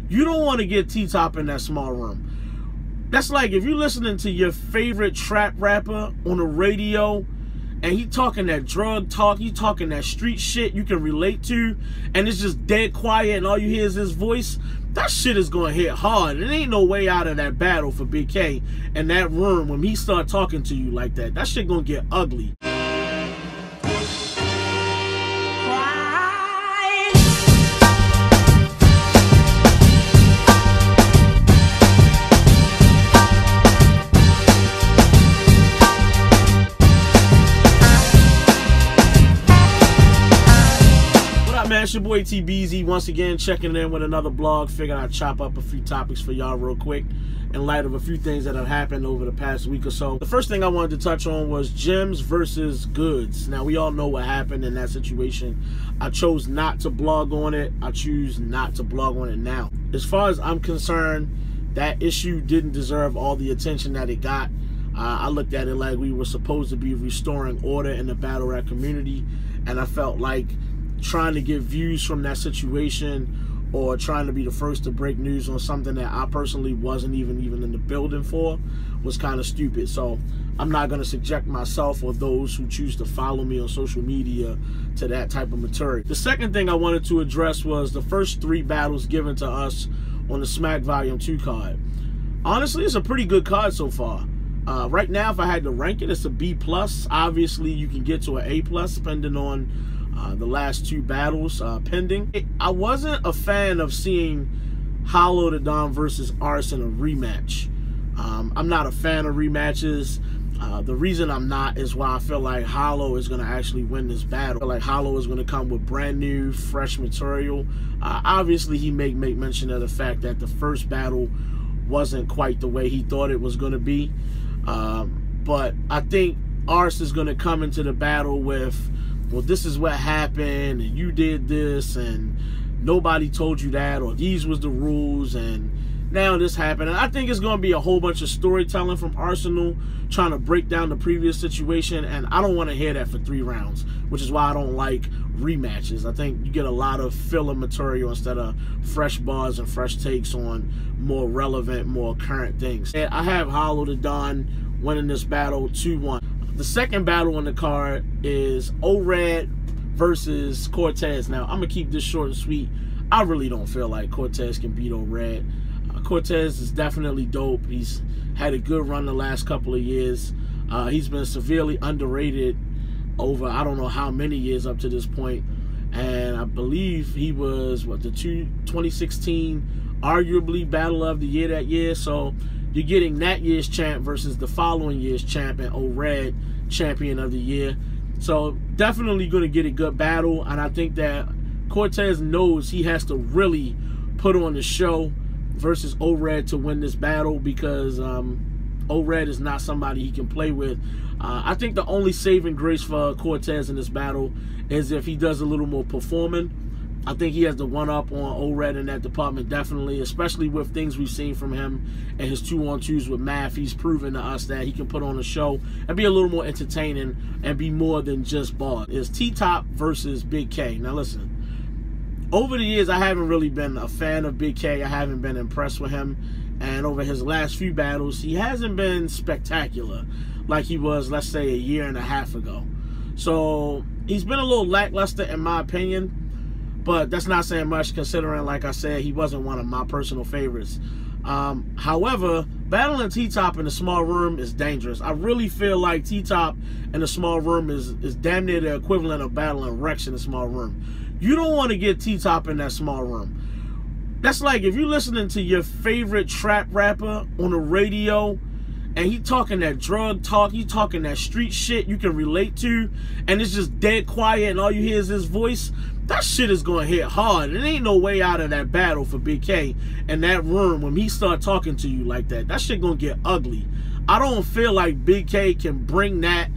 You don't want to get T-Top in that small room. That's like if you're listening to your favorite trap rapper on the radio and he talking that drug talk, he talking that street shit you can relate to, and it's just dead quiet and all you hear is his voice. That shit is going to hit hard. There ain't no way out of that battle for Big K in that room when he start talking to you like that. That shit going to get ugly. Man, it's your boy TBZ once again checking in with another blog. Figured I'd chop up a few topics for y'all real quick in light of a few things that have happened over the past week or so. The first thing I wanted to touch on was gems versus goods. Now, we all know what happened in that situation. I chose not to blog on it. I choose not to blog on it now. As far as I'm concerned, that issue didn't deserve all the attention that it got. I looked at it like we were supposed to be restoring order in the battle rap community, and I felt like trying to get views from that situation or trying to be the first to break news on something that I personally wasn't even in the building for was kind of stupid. So I'm not going to subject myself or those who choose to follow me on social media to that type of material. The second thing I wanted to address was the first 3 battles given to us on the Smack Volume 2 card. Honestly, it's a pretty good card so far. Right now, if I had to rank it, it's a B+. Obviously, you can get to an A+, depending on the last 2 battles pending. I wasn't a fan of seeing Hollow the Don versus Ars in a rematch. I'm not a fan of rematches. The reason I'm not is why I feel like Hollow is going to actually win this battle. I feel like Hollow is going to come with brand new, fresh material. Obviously, he make mention of the fact that the first battle wasn't quite the way he thought it was going to be. But I think Ars is going to come into the battle with, well, this is what happened, and you did this, and nobody told you that, or these was the rules, and now this happened. And I think it's going to be a whole bunch of storytelling from Arsenal trying to break down the previous situation, and I don't want to hear that for 3 rounds, which is why I don't like rematches. I think you get a lot of filler material instead of fresh bars and fresh takes on more relevant, more current things. And I have Hollow the Don winning this battle 2-1. The second battle on the card is O-Red versus Cortez. Now, I'm going to keep this short and sweet. I really don't feel like Cortez can beat O-Red. Cortez is definitely dope. He's had a good run the last couple of years. He's been severely underrated over I don't know how many years up to this point. And I believe he was, what, the 2016 arguably Battle of the Year that year. So you're getting that year's champ versus the following year's champ and O-Red champion of the year. So definitely going to get a good battle. And I think that Cortez knows he has to really put on the show versus O-Red to win this battle, because O-Red is not somebody he can play with. I think the only saving grace for Cortez in this battle is if he does a little more performing. I think he has the one-up on O-Red in that department, definitely, especially with things we've seen from him and his 2-on-2s with Math. He's proven to us that he can put on a show and be a little more entertaining and be more than just bars. It's T-Top versus Big K. Now, listen, over the years, I haven't really been a fan of Big K. I haven't been impressed with him. And over his last few battles, he hasn't been spectacular like he was, let's say, a year and a half ago. So he's been a little lackluster in my opinion. But that's not saying much considering, like I said, he wasn't one of my personal favorites. However, battling T-Top in a small room is dangerous. I really feel like T-Top in a small room is damn near the equivalent of battling Rex in a small room. You don't want to get T-Top in that small room. That's like if you're listening to your favorite trap rapper on the radio and he talking that drug talk, he talking that street shit you can relate to, and it's just dead quiet and all you hear is his voice. That shit is going to hit hard. There ain't no way out of that battle for Big K in that room when he start talking to you like that. That shit going to get ugly. I don't feel like Big K can bring that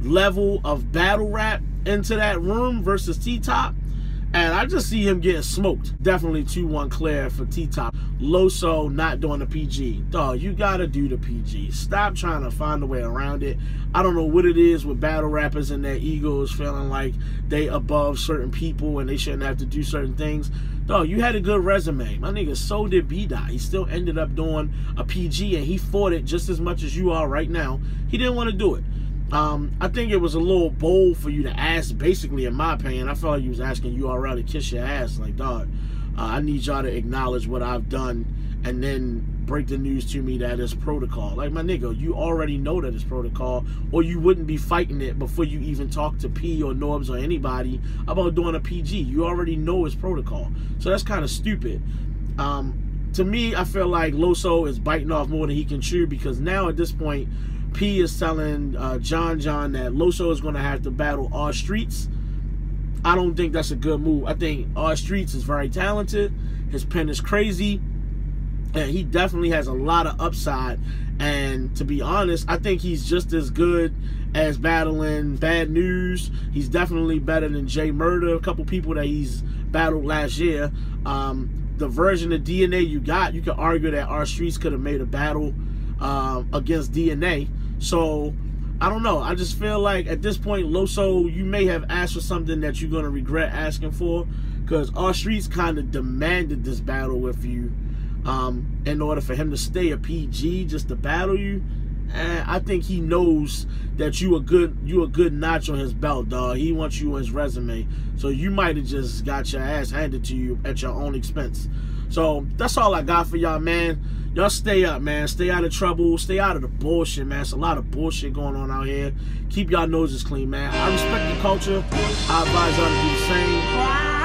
level of battle rap into that room versus T-Top. And I just see him getting smoked. Definitely 2-1 clear for T-Top. Loso not doing the PG. Dog, you gotta do the PG. Stop trying to find a way around it. I don't know what it is with battle rappers and their egos feeling like they above certain people and they shouldn't have to do certain things. Dog, you had a good resume. My nigga, so did B-Dot. He still ended up doing a PG, and he fought it just as much as you are right now. He didn't want to do it. I think it was a little bold for you to ask, basically, in my opinion. I felt like you was asking URL to kiss your ass. Like, dog, I need y'all to acknowledge what I've done and then break the news to me that it's protocol. Like, my nigga, you already know that it's protocol, or you wouldn't be fighting it before you even talk to P or Norbs or anybody about doing a PG. You already know it's protocol. So that's kind of stupid. To me, I feel like Loso is biting off more than he can chew, because now at this point, P is telling John that Loso is going to have to battle R Streets. I don't think that's a good move. I think R Streets is very talented. His pen is crazy. And he definitely has a lot of upside. And to be honest, I think he's just as good as battling Bad News. He's definitely better than J Murder, a couple people that he's battled last year. The version of DNA you got, you could argue that R Streets could have made a battle against DNA. So, I don't know. I just feel like at this point, Loso, you may have asked for something that you're going to regret asking for, because R Streets kind of demanded this battle with you in order for him to stay a PG, just to battle you. And I think he knows that you a good notch on his belt, dog. He wants you on his resume. So you might have just got your ass handed to you at your own expense. So that's all I got for y'all, man. Y'all stay up, man. Stay out of trouble. Stay out of the bullshit, man. It's a lot of bullshit going on out here. Keep y'all noses clean, man. I respect the culture. I advise y'all to do the same.